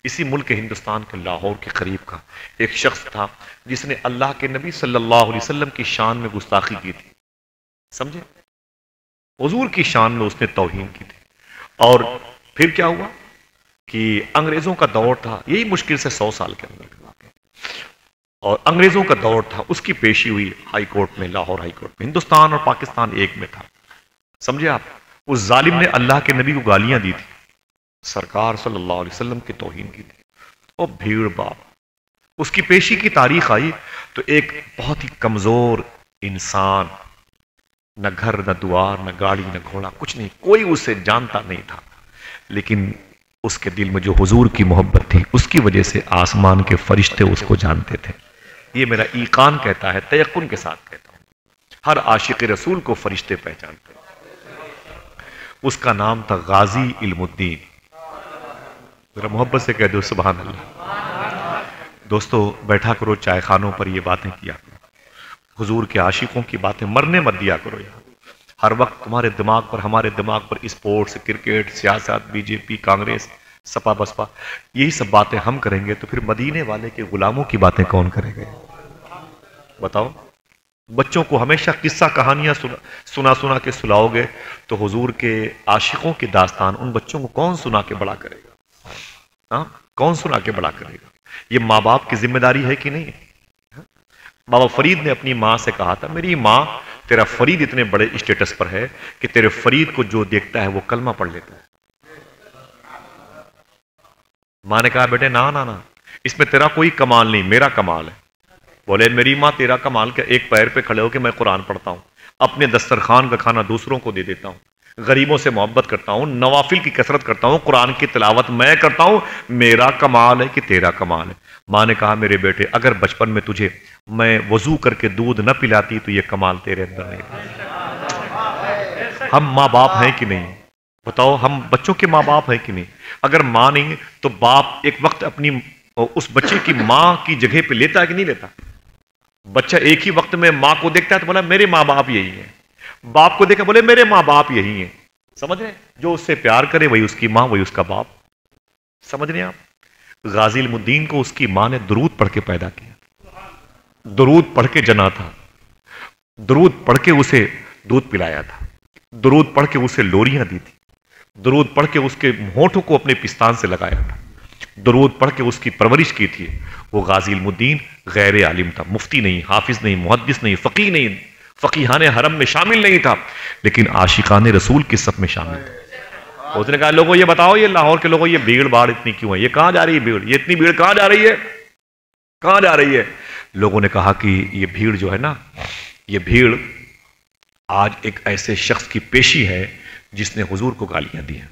اسی ملک ہندوستان کے لاہور کے قریب کا ایک شخص تھا جس نے اللہ کے نبی صلی اللہ علیہ وسلم کی شان میں گستاخی کی تھی. سمجھے؟ حضور کی شان میں اس نے توہین کی تھی. اور پھر کیا ہوا کہ انگریزوں کا دور تھا، یہی مشکل سے 100 سال کے اندر کا واقعہ، اور انگریزوں کا دور تھا. اس کی پیشی ہوئی ہائی کورٹ میں، لاہور ہائی کورٹ میں. ہندوستان اور پاکستان ایک میں تھا. سمجھے آپ؟ اس ظالم نے اللہ کے نبی کو گالیاں دی تھی، سرکار صلی اللہ علیہ وسلم کی توہین کی تھی. اور بھیڑ باپ اس کی پیشی کی تاریخ آئی تو ایک بہت ہی کمزور انسان، نہ گھر نہ دوار نہ گاڑی نہ گھوڑا، کچھ نہیں، کوئی اسے جانتا نہیں تھا. لیکن اس کے دل میں جو حضور کی محبت تھی، اس کی وجہ سے آسمان کے فرشتے اس کو جانتے تھے. یہ میرا ایقان کہتا ہے، تیقن کے ساتھ کہتا ہوں، ہر عاشق رسول کو فرشتے پہچانتے ہیں. اس کا نام تھا غازی علم الدین. ذرا محبت سے کہہ دو سبحان اللہ. دوستو بیٹھا کرو چائے خانوں پر، یہ باتیں کیا کرو، حضور کے عاشقوں کی باتیں مرنے مت دیا کرو. یار ہر وقت تمہارے دماغ پر، ہمارے دماغ پر اسپورٹس، کرکٹ، سیاست، بی جے پی، کانگریس، سپا بسپا، یہی سب باتیں ہم کریں گے تو پھر مدینے والے کے غلاموں کی باتیں کون کرے گا؟ بتاؤ. بچوں کو ہمیشہ قصہ کہانیاں سنا کے سلاؤ گے تو حضور کے عاشقوں کی داستان ان بچوں کو کون سنا کے بڑا کرے گا؟ ہاں، کون سنا کے بڑا کرے گا؟ یہ ماں باپ کی ذمہ داری ہے کہ نہیں؟ بابا فرید نے اپنی ماں سے کہا تھا، میری ماں تیرا فرید اتنے بڑے اسٹیٹس پر ہے کہ تیرے فرید کو جو دیکھتا ہے وہ کلمہ پڑھ لیتا ہے. ماں نے کہا بیٹے نا نا نا، اس میں تیرا کوئی کمال نہیں، میرا کمال ہے. بولے میری ماں تیرا کمال کیا؟ ایک پیر پہ کھڑے ہو کے میں قرآن پڑھتا ہوں، اپنے دسترخوان کا کھانا دوسروں کو دے دیتا ہوں، غریبوں سے محبت کرتا ہوں، نوافل کی کثرت کرتا ہوں، قرآن کی تلاوت میں کرتا ہوں. میرا کمال ہے کہ تیرا کمال ہے؟ ماں نے کہا میرے بیٹے اگر بچپن میں تجھے میں وضو کر کے دودھ نہ پلاتی تو یہ کمال تیرے اندر نہیں تھا. ہم ماں باپ ہیں کہ نہیں؟ بتاؤ، ہم بچوں کے ماں باپ ہیں کہ نہیں؟ اگر ماں نہیں تو باپ ایک وقت اپنی اس بچے کی ماں کی جگہ پہ لیتا ہے کہ نہیں لیتا؟ بچہ ایک ہی وقت میں ماں کو دیکھتا ہے تو بولا میرے ماں باپ یہی ہیں، باپ کو دیکھا بولے میرے ماں باپ یہی ہیں. سمجھ رہے؟ جو اس سے پیار کرے وہی اس کی ماں، وہی اس کا باپ. سمجھ رہے آپ؟ غازی علم الدین کو اس کی ماں نے درود پڑھ کے پیدا کیا، درود پڑھ کے جنا تھا، درود پڑھ کے اسے دودھ پلایا تھا، درود پڑھ کے اسے لوریاں دی تھی، درود پڑھ کے اس کے ہونٹوں کو اپنے پستان سے لگایا تھا، درود پڑھ کے اس کی پرورش کی تھی. وہ غازی علم الدین غیر عالم تھا، مفتی نہیں، حافظ نہیں، محدث نہیں، فقیہ نہیں، فقیہان حرم میں شامل نہیں تھا، لیکن عاشقان رسول کی صف میں شامل تھا. اس نے کہا لوگوں یہ بتاؤ، یہ لاہور کے لوگوں یہ بھیڑ باڑ اتنی کیوں ہے؟ یہ کہاں جا رہی ہے بھیڑ؟ یہ اتنی بھیڑ کہاں جا رہی ہے؟ کہاں جا رہی ہے؟ لوگوں نے کہا کہ یہ بھیڑ جو ہے نا، یہ بھیڑ آج ایک ایسے شخص کی پیشی ہے جس نے حضور کو گالیاں دی ہیں.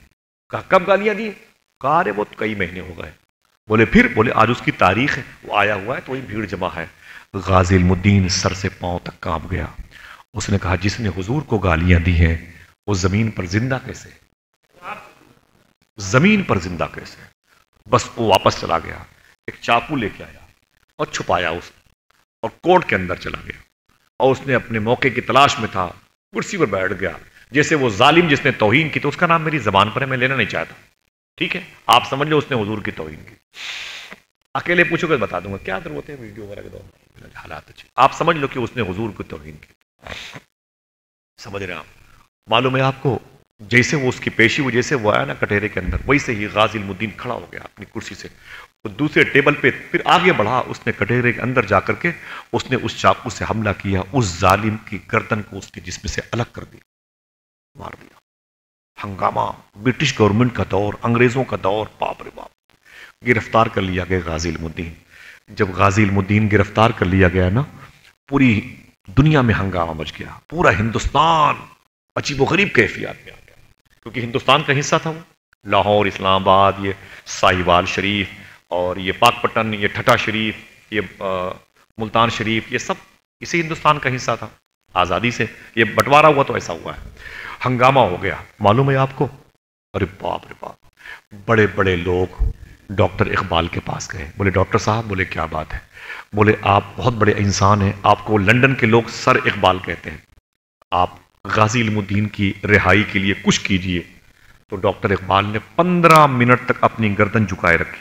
کہا کب گالیاں دی؟ کہا رے وہ کئی مہینے ہو گئے. بولے پھر؟ بولے آج اس کی تاریخ ہے، وہ آیا ہوا ہے تو وہی بھیڑ جمع ہے. غازی علم الدین سر سے پاؤں تک کانپ گیا. اس نے کہا جس نے حضور کو گالیاں دی ہیں وہ زمین پر زندہ کیسے؟ زمین پر زندہ کیسے؟ بس وہ واپس چلا گیا، ایک چاقو لے کے آیا اور چھپایا اس اور کورٹ کے اندر چلا گیا. اور اس نے اپنے موقع کی تلاش میں تھا، کرسی پر بیٹھ گیا. جیسے وہ ظالم جس نے توہین کی، تو اس کا نام میری زبان پر ہے، میں لینا نہیں چاہتا، ٹھیک ہے؟ آپ سمجھ لو اس نے حضور کی توہین کی. اکیلے پوچھو گے بتا دوں گا، کیا ضرورت ہے ویڈیو وغیرہ کے دور میں، حالات اچھے. آپ سمجھ لو کہ اس نے حضور کی توہین کی. سمجھ رہے ہیں آپ؟ معلوم ہے آپ کو، جیسے وہ اس کی پیشی وہ جیسے وہ آیا نا کٹہرے کے اندر، ویسے ہی غازی علم الدین کھڑا ہو گیا اپنی کرسی سے. وہ دوسرے ٹیبل پہ پھر آگے بڑھا، اس نے کٹہرے کے اندر جا کر کے اس نے اس چاقو سے حملہ کیا، اس ظالم کی گردن کو اس کے جسم سے الگ کر دیا، مار دیا. ہنگامہ، برٹش گورنمنٹ کا دور، انگریزوں کا دور، باپ رے باپ. گرفتار کر لیا گیا غازی علم الدین. جب غازی علم الدین گرفتار کر لیا گیا نا، پوری دنیا میں ہنگامہ مچ گیا، پورا ہندوستان عجیب و غریب کیفیات میں آ گیا، کیونکہ ہندوستان کا حصہ تھا وہ. لاہور، اسلام آباد، یہ ساہیوال شریف اور یہ پاک پٹن، یہ ٹھٹا شریف، یہ ملتان شریف، یہ سب اسی ہندوستان کا حصہ تھا. آزادی سے یہ بٹوارا ہوا تو ایسا ہوا ہے. ہنگامہ ہو گیا. معلوم ہے آپ کو؟ ارے باپ رے باپ، بڑے بڑے لوگ ڈاکٹر اقبال کے پاس گئے. بولے ڈاکٹر صاحب، بولے کیا بات ہے؟ بولے آپ بہت بڑے انسان ہیں، آپ کو لندن کے لوگ سر اقبال کہتے ہیں، آپ غازی علم الدین کی رہائی کے لیے کچھ کیجئے. تو ڈاکٹر اقبال نے 15 منٹ تک اپنی گردن جھکائے رکھی.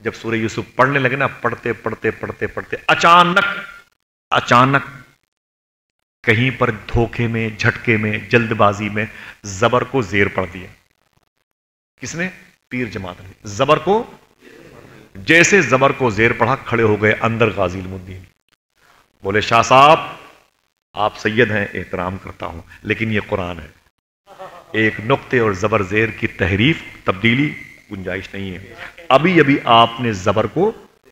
جب سورہ یوسف پڑھنے لگے نا، پڑھتے پڑھتے پڑھتے پڑھتے اچانک کہیں پر دھوکے میں، جھٹکے میں، جلد بازی میں زبر کو زیر پڑھ دیا۔ کس نے؟ پیر جماعت نے زبر کو، جیسے زبر کو زیر پڑھا کھڑے ہو گئے اندر غازی علم الدین، بولے شاہ صاحب آپ سید ہیں، احترام کرتا ہوں، لیکن یہ قرآن ہے، ایک نقطے اور زبر زیر کی تحریف تبدیلی گنجائش نہیں ہے، ابھی ابھی آپ نے زبر کو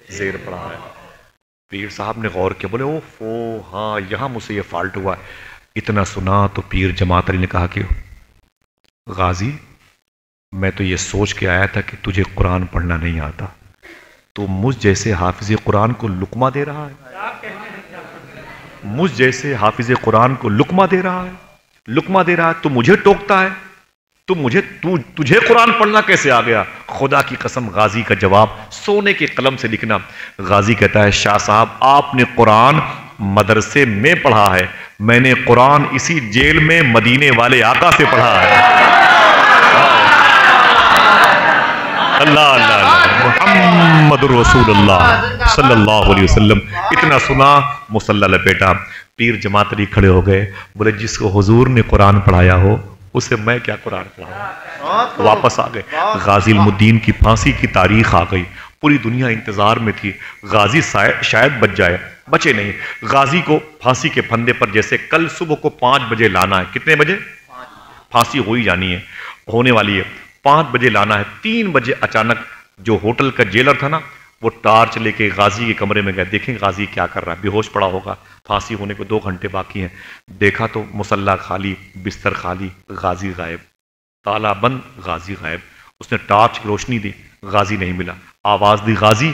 زیر پڑھا ہے۔ پیر صاحب نے غور کیا، بولے اوفو ہاں یہاں مجھ سے یہ فالٹ ہوا ہے۔ اتنا سنا تو پیر جماعت علی نے کہا کہ غازی میں تو یہ سوچ کے آیا تھا کہ تجھے قرآن پڑھنا نہیں آتا، تو مجھ جیسے حافظ قرآن کو لقمہ دے رہا ہے، مجھ جیسے حافظ قرآن کو لقمہ دے رہا ہے، لقمہ دے رہا ہے، تو مجھے ٹوکتا ہے، تو تجھے قرآن پڑھنا کیسے آ گیا؟ خدا کی قسم غازی کا جواب سونے کے قلم سے لکھنا۔ غازی کہتا ہے شاہ صاحب آپ نے قرآن مدرسے میں پڑھا ہے، میں نے قرآن اسی جیل میں مدینے والے آقا سے پڑھا ہے۔ اللہ اللہ اللہ محمد رسول اللہ صلی اللہ علیہ وسلم۔ اتنا سنا مصلی لپیٹا، پیر جماعت علی کھڑے ہو گئے، بولے جس کو حضور نے قرآن پڑھایا ہو اسے میں کیا قرآن پڑھاؤں؟ واپس آ گئے۔ غازی علم الدین کی پھانسی کی تاریخ آ گئی، پوری دنیا انتظار میں تھی غازی شاید بچ جائے، بچے نہیں۔ غازی کو پھانسی کے پھندے پر جیسے کل صبح کو 5 بجے لانا ہے، کتنے بجے؟ پھانسی ہوئی جانی ہے، ہونے والی ہے، 5 بجے لانا ہے۔ 3 بجے اچانک جو ہوٹل کا جیلر تھا نا، وہ ٹارچ لے کے غازی کے کمرے میں گئے، دیکھیں غازی کیا کر رہا ہے، بے ہوش پڑا ہوگا، پھانسی ہونے کو 2 گھنٹے باقی ہیں۔ دیکھا تو مصلی خالی، بستر خالی، غازی غائب، تالا بند، غازی غائب۔ اس نے ٹارچ کی روشنی دی، غازی نہیں ملا، آواز دی غازی،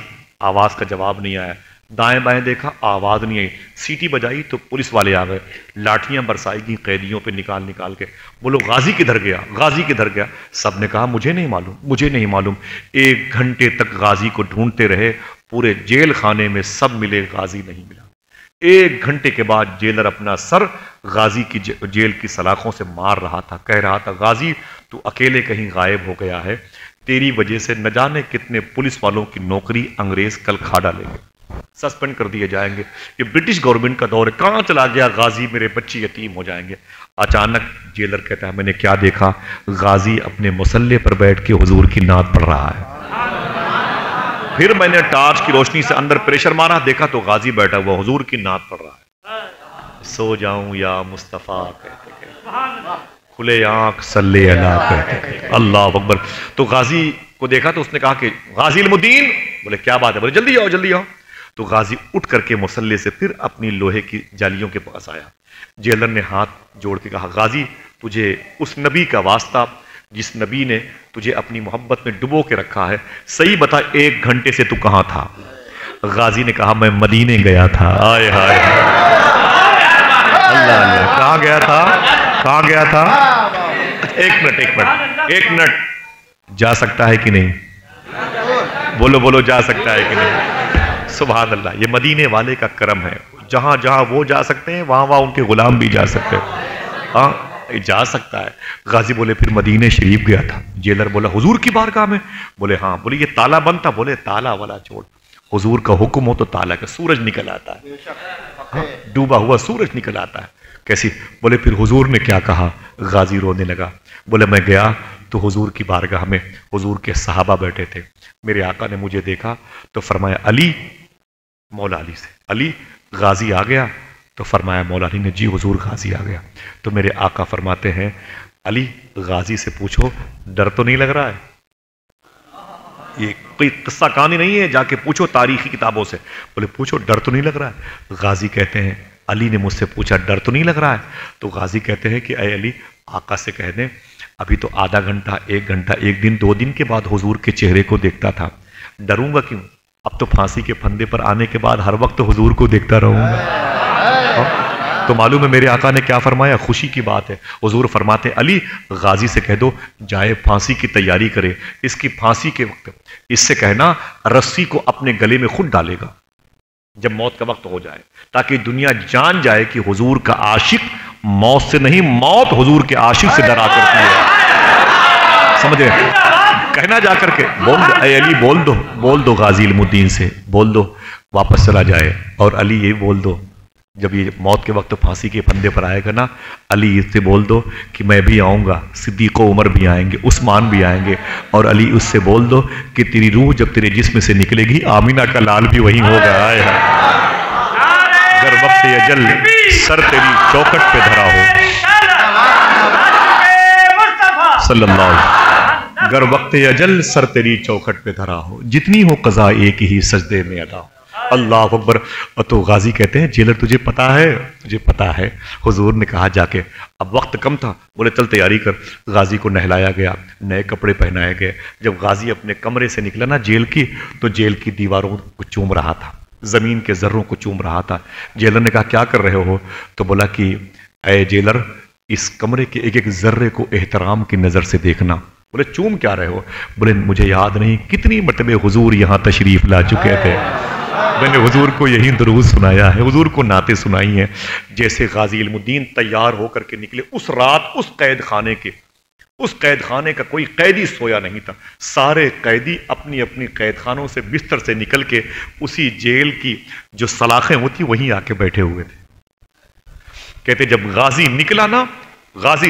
آواز کا جواب نہیں آیا، دائیں بائیں دیکھا آواز نہیں آئی، سیٹی بجائی تو پولیس والے آ گئے، لاٹھیاں برسائی گئی قیدیوں پہ نکال کے، بولو غازی کدھر گیا، غازی کدھر گیا؟ سب نے کہا مجھے نہیں معلوم، مجھے نہیں معلوم۔ 1 گھنٹے تک غازی کو ڈھونڈتے رہے، پورے جیل خانے میں سب ملے، غازی نہیں ملا۔ 1 گھنٹے کے بعد جیلر اپنا سر غازی کی جیل کی سلاخوں سے مار رہا تھا، کہہ رہا تھا غازی تو اکیلے کہیں غائب ہو گیا ہے، تیری وجہ سے نہ جانے کتنے پولیس والوں کی نوکری انگریز کل کھا ڈالیں گے، سسپینڈ کر دیے جائیں گے، یہ برٹش گورنمنٹ کا دور ہے، کہاں چلا گیا غازی، میرے بچے یتیم ہو جائیں گے۔ اچانک جیلر کہتا ہے میں نے کیا دیکھا، غازی اپنے مصلے پر بیٹھ کے حضور کی نعت پڑھ رہا ہے۔ پھر میں نے ٹارچ کی روشنی سے اندر پریشر مارا، دیکھا تو غازی بیٹھا ہوا حضور کی نعت پڑھ رہا ہے۔ سو جاؤں یا مصطفیٰ کہتے کہتے، کھلے آنکھ صلی اللہ کہتے کہتے، اللہ اکبر۔ تو غازی کو دیکھا تو اس نے کہا کہ غازی علم الدین، بولے کیا بات ہے، بولے جلدی آؤ جلدی آؤ۔ تو غازی اٹھ کر کے مصلے سے پھر اپنی لوہے کی جالیوں کے پاس آیا۔ جیلر نے ہاتھ جوڑ کے کہا غازی تجھے اس نبی کا واسطہ جس نبی نے تجھے اپنی محبت میں ڈبو کے رکھا ہے، صحیح بتا 1 گھنٹے سے تو کہاں تھا؟ غازی نے کہا میں مدینے گیا تھا۔ آئے ہائے اللہ اللہ، کہاں گیا تھا، کہاں گیا تھا؟ ایک منٹ، جا سکتا ہے کہ نہیں؟ بولو جا سکتا ہے کہ نہیں؟ سبحان اللہ، یہ مدینے والے کا کرم ہے، جہاں جہاں وہ جا سکتے ہیں وہاں ان کے غلام بھی جا سکتے ہیں، ہاں جا سکتا ہے۔ غازی بولے پھر مدینے شریف گیا تھا۔ جیلر بولا حضور کی بارگاہ میں؟ بولے ہاں۔ بولے یہ تالا بند تھا؟ بولے تالا والا چھوڑ، حضور کا حکم ہو تو تالا کا، سورج نکل آتا ہے، ڈوبا ہوا سورج نکل آتا ہے، کیسی؟ بولے پھر حضور نے کیا کہا؟ غازی رونے لگا، بولے میں گیا تو حضور کی بارگاہ میں حضور کے صحابہ بیٹھے تھے، میرے آقا نے مجھے دیکھا تو فرمایا علی، مولا علی سے علی غازی آ گیا؟ تو فرمایا مولا علی نے جی حضور غازی آ گیا۔ تو میرے آقا فرماتے ہیں علی غازی سے پوچھو ڈر تو نہیں لگ رہا ہے؟ یہ کوئی قصہ کہانی نہیں ہے، جا کے پوچھو تاریخی کتابوں سے، بولے پوچھو ڈر تو نہیں لگ رہا ہے؟ غازی کہتے ہیں علی نے مجھ سے پوچھا ڈر تو نہیں لگ رہا ہے؟ تو غازی کہتے ہیں کہ اے علی آقا سے کہہ دیں ابھی تو آدھا گھنٹہ، 1 گھنٹہ، 1 دن، 2 دن کے بعد حضور کے چہرے کو دیکھتا تھا، ڈروں گا کیوں؟ اب تو پھانسی کے پھندے پر آنے کے بعد ہر وقت حضور کو دیکھتا رہوں گا۔ تو معلوم ہے میرے آقا نے کیا فرمایا، خوشی کی بات ہے۔ حضور فرماتے علی غازی سے کہہ دو جائے پھانسی کی تیاری کرے، اس کی پھانسی کے وقت اس سے کہنا رسی کو اپنے گلے میں خود ڈالے گا جب موت کا وقت ہو جائے، تاکہ دنیا جان جائے کہ حضور کا عاشق موت سے نہیں، موت حضور کے عاشق سے ڈرا کرتی ہے، سمجھ رہے ہیں؟ کہنا جا کر کے بول دو اے علی، بول دو غازی علم الدین سے، بول دو واپس چلا جائے. اور علی یہ بول دو جب یہ موت کے وقت پھانسی کے پھندے پر آئے گا نا، علی اس سے بول دو کہ میں بھی آؤں گا، صدیق و عمر بھی آئیں گے، عثمان بھی آئیں گے. اور علی اس سے بول دو کہ تیری روح جب تیرے جسم سے نکلے گی آمینہ کا لال بھی وہیں ہوگا. اگر وقت اجل سر تیری چوکھٹ پہ دھرا ہو، صلی اللہ علیہ وسلم، اگر وقت اجل سر تیری چوکھٹ پہ دھرا ہو، جتنی ہو قضا ایک ہی سجدے میں ادا ہو. اللہ اکبر. تو غازی کہتے ہیں جیلر تجھے پتا ہے؟ مجھے پتا ہے. حضور نے کہا جا کے، اب وقت کم تھا، بولے چل تیاری کر. غازی کو نہلایا گیا، نئے کپڑے پہنائے گئے. جب غازی اپنے کمرے سے نکلا نا جیل کی، تو جیل کی دیواروں کو چوم رہا تھا، زمین کے ذروں کو چوم رہا تھا. جیلر نے کہا کیا کر رہے ہو؟ تو بولا کہ اے جیلر، اس کمرے کے ایک ایک ذرے کو احترام کی نظر سے دیکھنا. بولے چوم کیا رہے ہو؟ بولے مجھے یاد نہیں کتنی مرتبہ حضور یہاں تشریف لا چکے تھے، میں نے حضور کو یہی درود سنایا ہے، حضور کو نعتیں سنائی ہیں. جیسے غازی علم الدین تیار ہو کر کے نکلے، اس رات اس قید خانے کا کوئی قیدی سویا نہیں تھا. سارے قیدی اپنی اپنی قید خانوں سے بستر سے نکل کے اسی جیل کی جو سلاخیں ہوتی وہیں آ کے بیٹھے ہوئے تھے. کہتے جب غازی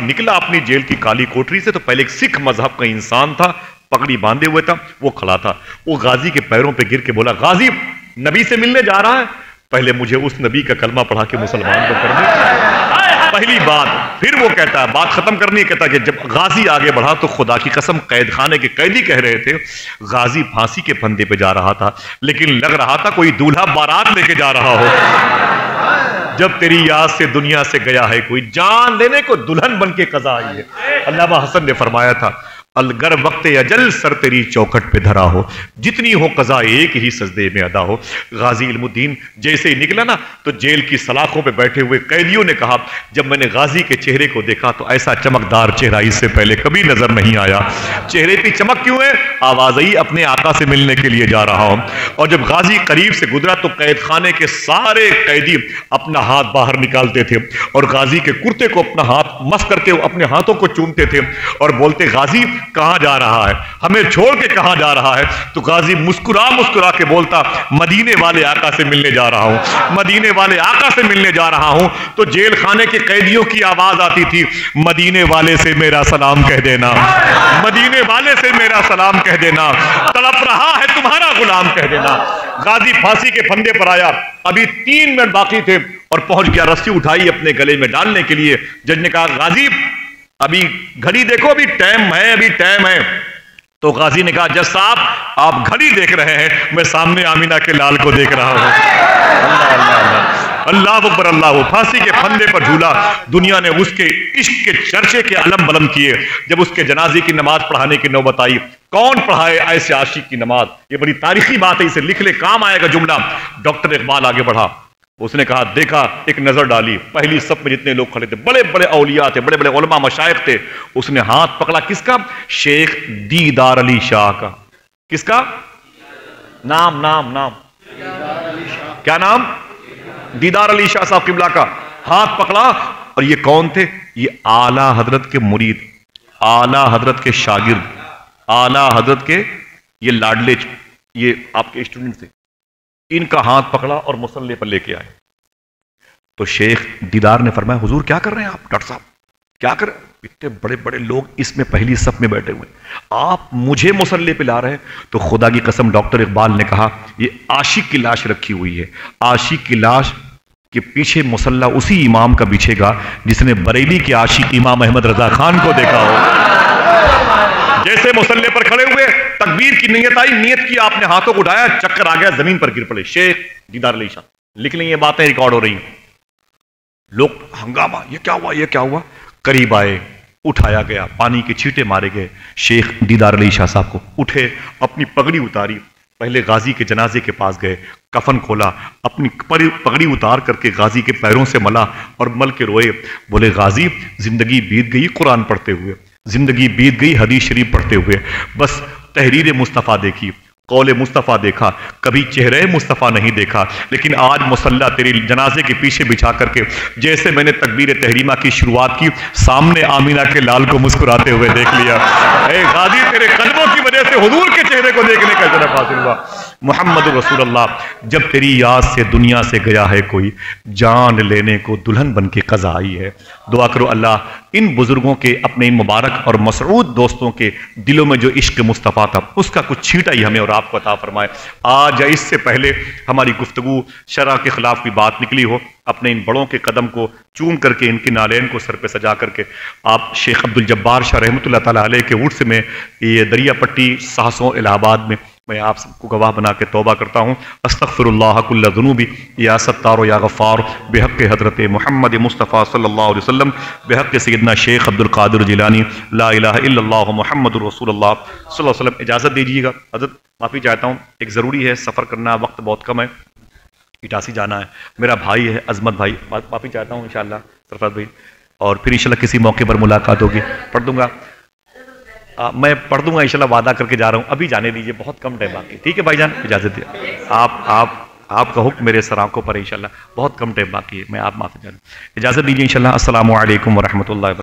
نکلا اپنی جیل کی کالی کوٹری سے، تو پہلے ایک سکھ مذہب کا انسان تھا، پگڑی باندھے ہوئے تھا، وہ کھڑا تھا. وہ غازی کے پیروں پہ گر کے بولا غازی نبی سے ملنے جا رہا ہے، پہلے مجھے اس نبی کا کلمہ پڑھا کے مسلمان کو کر دے. پہلی بات. پھر وہ کہتا ہے، بات ختم کرنی، کہتا ہے کہ جب غازی آگے بڑھا تو خدا کی قسم قید خانے کے قیدی کہہ رہے تھے غازی پھانسی کے پھندے پہ جا رہا تھا، لیکن لگ رہا تھا کوئی دولہا بارات لے کے جا رہا ہو. جب تیری یاد سے دنیا سے گیا ہے کوئی، جان لینے کو دلہن بن کے قضا آئی ہے. علامہ حسن نے فرمایا تھا اگر وقت اجل سر تیری چوکھٹ پہ دھرا ہو، جتنی ہو قضا ایک ہی سجدے میں ادا ہو. غازی علم الدین جیسے ہی نکلا نا، تو جیل کی سلاخوں پہ بیٹھے ہوئے قیدیوں نے کہا جب میں نے غازی کے چہرے کو دیکھا تو ایسا چمکدار چہرہ اس سے پہلے کبھی نظر نہیں آیا. چہرے پہ چمک کیوں ہے؟ آواز آئی اپنے آقا سے ملنے کے لیے جا رہا ہوں. اور جب غازی قریب سے گزرا تو قید خانے کے سارے قیدی اپنا ہاتھ باہر نکالتے تھے اور غازی کے کرتے کو اپنا ہاتھ مس کر کے اپنے ہاتھوں کو چومتے تھے اور بولتے غازی کہاں جا رہا ہے، ہمیں چھوڑ کے کہاں جا رہا ہے؟ تو غازی مسکرا کے بولتا مدینے والے آقا سے ملنے جا رہا ہوں، مدینے والے آقا سے ملنے جا رہا ہوں. تو جیل خانے کے قیدیوں کی آواز آتی تھی مدینے والے سے میرا سلام کہہ دینا، مدینے والے سے میرا سلام کہہ دینا، تڑپ رہا ہے تمہارا غلام کہہ دینا. غازی پھانسی کے پھندے پر آیا، ابھی 3 منٹ باقی تھے اور پہنچ گیا. رسی اٹھائی اپنے گلے میں ڈالنے کے لیے. جج نے کہا غازی ابھی گھڑی دیکھو، ابھی ٹائم ہے. تو غازی نے کہا جج صاحب آپ گھڑی دیکھ رہے ہیں، میں سامنے آمینہ کے لال کو دیکھ رہا ہوں. اللہ اکبر. اللہ. پھانسی کے پھندے پر جھولا. دنیا نے اس کے عشق کے چرچے کے علم بلند کیے. جب اس کے جنازے کی نماز پڑھانے کی نوبت آئی، کون پڑھائے ایسے عاشق کی نماز؟ یہ بڑی تاریخی بات ہے، اسے لکھ لے کام آئے گا جملہ. ڈاکٹر اقبال آگے بڑھا، اس نے کہا دیکھا، ایک نظر ڈالی، پہلی صف میں جتنے لوگ کھڑے تھے بڑے بڑے اولیاء تھے، بڑے بڑے علماء مشائخ تھے. اس نے ہاتھ پکڑا، کس کا؟ شیخ دیدار علی شاہ کا. کس کا نام؟ کیا نام؟ دیدار علی شاہ صاحب قبلہ کا. ہاتھ پکڑا. اور یہ کون تھے؟ یہ اعلیٰ حضرت کے مرید، اعلیٰ حضرت کے شاگرد، اعلیٰ حضرت کے یہ لاڈلے، یہ آپ کے اسٹوڈنٹ تھے. ان کا ہاتھ پکڑا اور مصلی پر لے کے آئے. تو شیخ دیدار نے فرمایا حضور کیا کر رہے ہیں آپ؟ ڈاکٹر صاحب کیا کر رہے ہیں؟ اتنے بڑے بڑے لوگ اس میں پہلی صف میں بیٹھے ہوئے، آپ مجھے مصلی پہ لا رہے ہیں؟ تو خدا کی قسم ڈاکٹر اقبال نے کہا یہ عاشق کی لاش رکھی ہوئی ہے، عاشق کی لاش کے پیچھے مصلی اسی امام کا بچھے گا جس نے بریلی کے عاشق امام احمد رضا خان کو دیکھا ہو. جیسے مصلی پر کھڑے ہوئے، تکبیر کی نیت آئی، نیت کی، آپ نے ہاتھوں کو اٹھایا، چکر آ گیا، زمین پر گر پڑے. شیخ دیدار علی شاہ. لکھ لیں، یہ باتیں ریکارڈ ہو رہی ہیں. لوگ ہنگامہ، یہ کیا ہوا، یہ کیا ہوا؟ قریب آئے، اٹھایا گیا، پانی کے چھینٹے مارے گئے. شیخ دیدار علی شاہ صاحب کو اٹھے، اپنی پگڑی اتاری، پہلے غازی کے جنازے کے پاس گئے، کفن کھولا، اپنی پگڑی اتار کر کے غازی کے پیروں سے ملا اور مل کے روئے. بولے غازی زندگی بیت گئی قرآن پڑھتے ہوئے، زندگی بیت گئی حدیث شریف پڑھتے ہوئے، بس تحریر مصطفیٰ دیکھی، قول مصطفیٰ دیکھا، کبھی چہرے مصطفیٰ نہیں دیکھا، لیکن آج مصلی تیری جنازے کے پیچھے بچھا کر کے جیسے میں نے تکبیر تحریمہ کی شروعات کی، سامنے آمینہ کے لال کو مسکراتے ہوئے دیکھ لیا۔ اے غازی، تیرے قدموں کی وجہ سے حضور کے چہرے کو دیکھنے کا شرف حاصل ہوا۔ محمد رسول اللہ، جب تیری یاد سے دنیا سے گیا ہے کوئی، جان لینے کو دلہن بن کے قضا آئی ہے۔ دعا کرو اللہ ان بزرگوں کے، اپنے ان مبارک اور مسعود دوستوں کے دلوں میں جو عشق مصطفیٰ تھا اس کا کچھ چھینٹا ہی ہمیں اور آپ کو عطا فرمائے۔ آج یا اس سے پہلے ہماری گفتگو شرع کے خلاف کوئی بات نکلی ہو، اپنے ان بڑوں کے قدم کو چوم کر کے، ان کی نالین کو سر پہ سجا کر کے، آپ شیخ عبد الجبار شاہ رحمۃ اللہ تعالیٰ علیہ کے عرس میں، یہ دریا پٹی ساسوں الہ آباد میں آپ سب کو گواہ بنا کے توبہ کرتا ہوں۔ استغفر اللہ کل ذنوبی یا ستار و یا غفار، بحق حضرت محمد مصطفیٰ صلی اللہ علیہ وسلم، بحق سیدنا شیخ عبد القادر جیلانی، لا الہ الا اللہ محمد رسول اللہ صلی اللہ علیہ وسلم۔ اجازت دیجیے گا حضرت، معافی چاہتا ہوں، ایک ضروری ہے، سفر کرنا، وقت بہت کم ہے، اٹاسی جانا ہے، میرا بھائی ہے عظمت بھائی، معافی چاہتا ہوں انشاءاللہ سرفراز بھائی، اور پھر انشاءاللہ کسی موقع پر ملاقات ہوگی، پڑھ دوں گا، میں پڑھ دوں گا انشاءاللہ، وعدہ کر کے جا رہا ہوں، ابھی جانے دیجیے، بہت کم ٹائم باقی، ٹھیک ہے بھائی جان، اجازت دیا، آپ کا حکم میرے سر آنکھوں پر انشاءاللہ، بہت کم ٹائم باقی ہے، میں آپ معافی چاہتا ہوں، اجازت دیجیے انشاءاللہ، السلام علیکم ورحمۃ اللہ وبرکاتہ۔